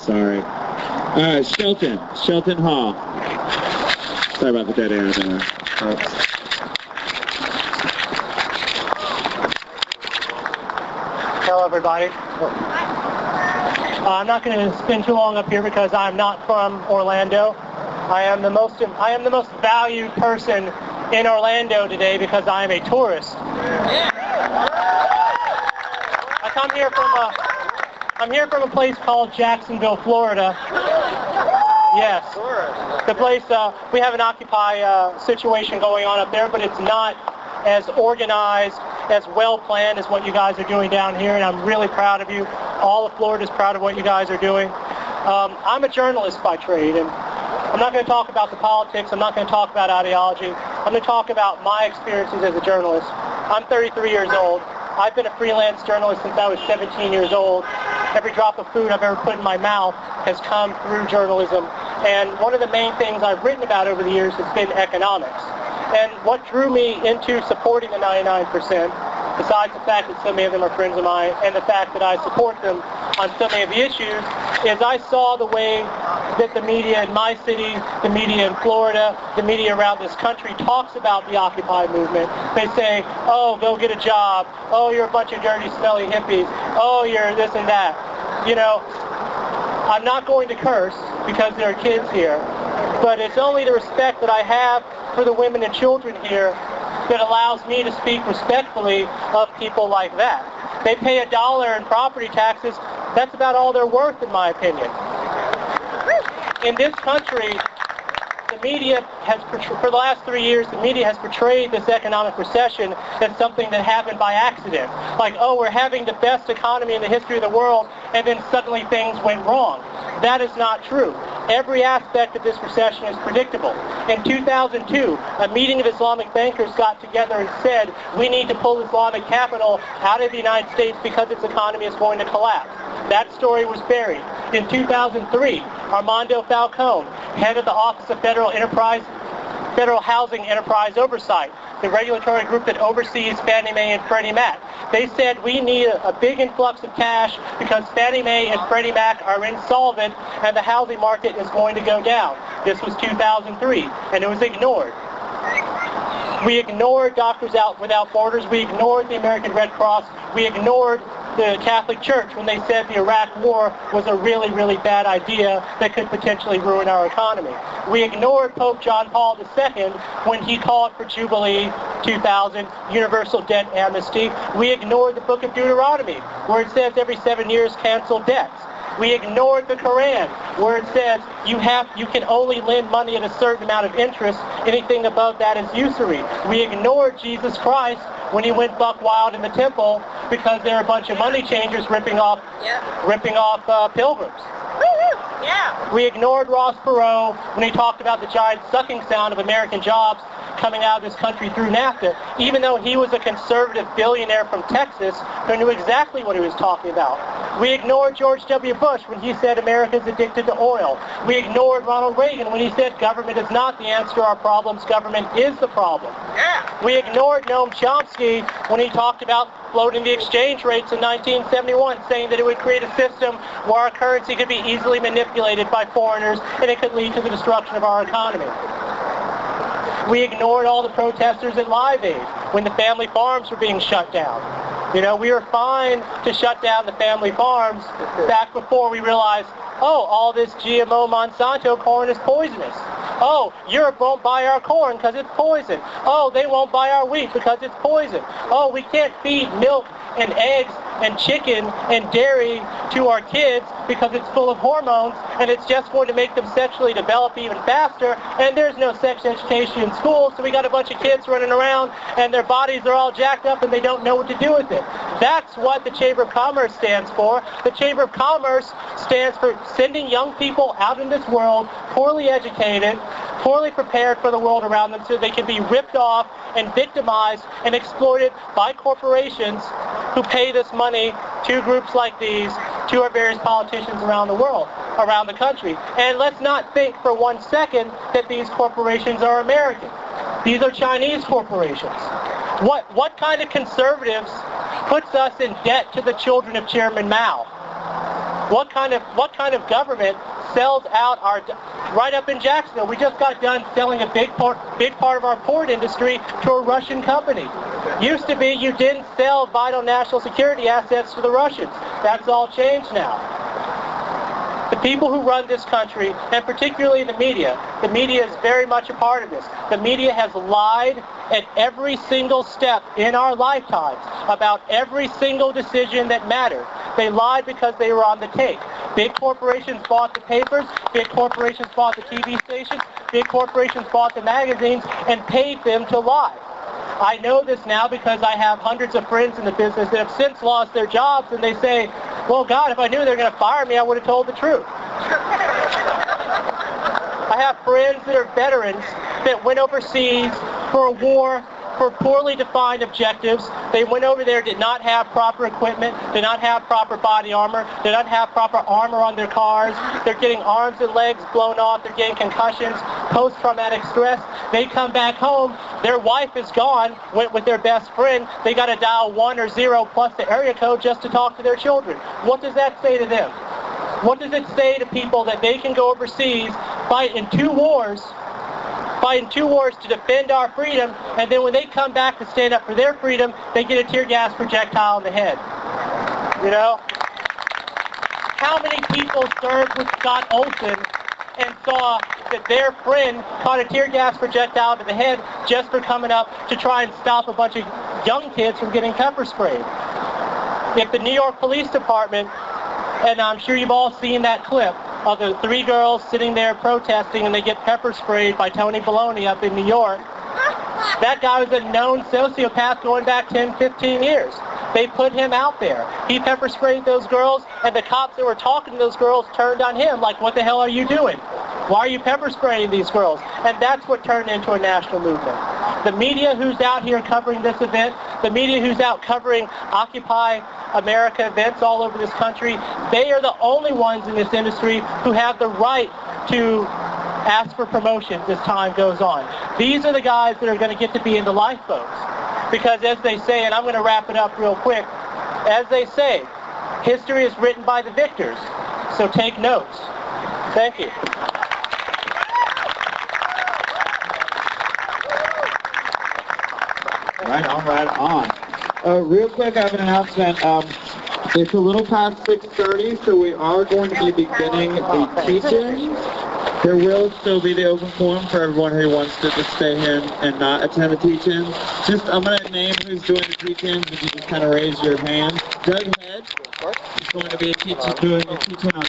Sorry. Shelton Hall. Sorry about the dead air there. Hello, everybody. I'm not going to spend too long up here because I'm not from Orlando. I am the most valued person in Orlando today because I am a tourist. I'm here from a place called Jacksonville, Florida. Yes, the place, we have an Occupy situation going on up there, but it's not as organized, as well planned as what you guys are doing down here, and I'm really proud of you. All of Florida is proud of what you guys are doing. I'm a journalist by trade, and I'm not going to talk about the politics. I'm not going to talk about ideology. I'm going to talk about my experiences as a journalist. I'm 33 years old. I've been a freelance journalist since I was 17 years old. Every drop of food I've ever put in my mouth has come through journalism. And one of the main things I've written about over the years has been economics. And what drew me into supporting the 99%, besides the fact that so many of them are friends of mine, and the fact that I support them on so many of the issues, is I saw the way that the media in my city, the media in Florida, the media around this country talks about the Occupy movement. They say, oh, go get a job. Oh, you're a bunch of dirty, smelly hippies. Oh, you're this and that. You know, I'm not going to curse because there are kids here, but it's only the respect that I have for the women and children here that allows me to speak respectfully of people like that. They pay $1 in property taxes. That's about all they're worth, in my opinion. In this country, the media has, for the last 3 years, the media has portrayed this economic recession as something that happened by accident. Like, oh, we're having the best economy in the history of the world, and then suddenly things went wrong. That is not true. Every aspect of this recession is predictable. In 2002, a meeting of Islamic bankers got together and said, we need to pull Islamic capital out of the United States because its economy is going to collapse. That story was buried. In 2003, Armando Falcone, head of the Office of Federal Housing Enterprise Oversight, the regulatory group that oversees Fannie Mae and Freddie Mac, they said we need a big influx of cash because Fannie Mae and Freddie Mac are insolvent and the housing market is going to go down. This was 2003, and it was ignored. We ignored Doctors Without Borders. We ignored the American Red Cross. We ignored the Catholic Church when they said the Iraq War was a really, really bad idea that could potentially ruin our economy. We ignored Pope John Paul II when he called for Jubilee 2000, universal debt amnesty. We ignored the book of Deuteronomy where it says every 7 years cancel debts. We ignored the Quran where it says you can only lend money at a certain amount of interest. Anything above that is usury. We ignored Jesus Christ when he went buck wild in the temple because there are a bunch of money changers ripping off pilgrims. Yeah. We ignored Ross Perot when he talked about the giant sucking sound of American jobs coming out of this country through NAFTA, even though he was a conservative billionaire from Texas who knew exactly what he was talking about. We ignored George W. Bush when he said America's addicted to oil. We ignored Ronald Reagan when he said government is not the answer to our problems, government is the problem. Yeah. We ignored Noam Chomsky when he talked about floating the exchange rates in 1971, saying that it would create a system where our currency could be easily manipulated by foreigners and it could lead to the destruction of our economy. We ignored all the protesters at Live Aid when the family farms were being shut down. You know, we were fine to shut down the family farms back before we realized, oh, all this GMO Monsanto corn is poisonous. Oh, Europe won't buy our corn because it's poison. Oh, they won't buy our wheat because it's poison. Oh, we can't feed milk and eggs and chicken and dairy to our kids because it's full of hormones and it's just going to make them sexually develop even faster, and there's no sex education in school, so we got a bunch of kids running around and their bodies are all jacked up and they don't know what to do with it. That's what the Chamber of Commerce stands for. The Chamber of Commerce stands for sending young people out in this world, poorly educated, poorly prepared for the world around them so they can be ripped off and victimized and exploited by corporations who pay this money to groups like these, to our various politicians around the world, around the country. And let's not think for 1 second that these corporations are American. These are Chinese corporations. What kind of conservatives puts us in debt to the children of Chairman Mao? What kind of government sells out our right up in Jacksonville? We just got done selling a big part of our port industry to a Russian company. Used to be you didn't sell vital national security assets to the Russians. That's all changed now. The people who run this country, and particularly the media is very much a part of this. The media has lied at every single step in our lifetimes about every single decision that mattered. They lied because they were on the take. Big corporations bought the papers, big corporations bought the TV stations, big corporations bought the magazines and paid them to lie. I know this now because I have hundreds of friends in the business that have since lost their jobs, and they say, well, God, if I knew they were going to fire me, I would have told the truth. I have friends that are veterans that went overseas for a war for poorly defined objectives. They went over there, did not have proper equipment, did not have proper body armor, did not have proper armor on their cars. They're getting arms and legs blown off. They're getting concussions, post-traumatic stress. They come back home. Their wife is gone, went with their best friend. They got to dial 1 or 0 plus the area code just to talk to their children. What does that say to them? What does it say to people that they can go overseas, fight in two wars to defend our freedom, and then when they come back to stand up for their freedom, they get a tear gas projectile in the head? You know? How many people served with Scott Olson and saw that their friend caught a tear gas projectile to the head just for coming up to try and stop a bunch of young kids from getting pepper sprayed? If the New York Police Department, and I'm sure you've all seen that clip of the 3 girls sitting there protesting and they get pepper sprayed by Tony Baloney up in New York. That guy was a known sociopath going back 10, 15 years. They put him out there. He pepper sprayed those girls, and the cops that were talking to those girls turned on him like, what the hell are you doing? Why are you pepper spraying these girls? And that's what turned into a national movement. The media who's out here covering this event, the media who's out covering Occupy America events all over this country, they are the only ones in this industry who have the right to ask for promotions as time goes on. These are the guys that are going to get to be in the lifeboats. Because as they say, and I'm going to wrap it up real quick, as they say, history is written by the victors. So take notes. Thank you. Right on, right on. Real quick, I have an announcement. It's a little past 6:30, so we are going to be beginning the teach-in. There will still be the open forum for everyone who wants to just stay here and not attend the teach-in. I'm going to name who's doing the teach-in. If you just kind of raise your hand. Doug Head is going to be doing a teach-in on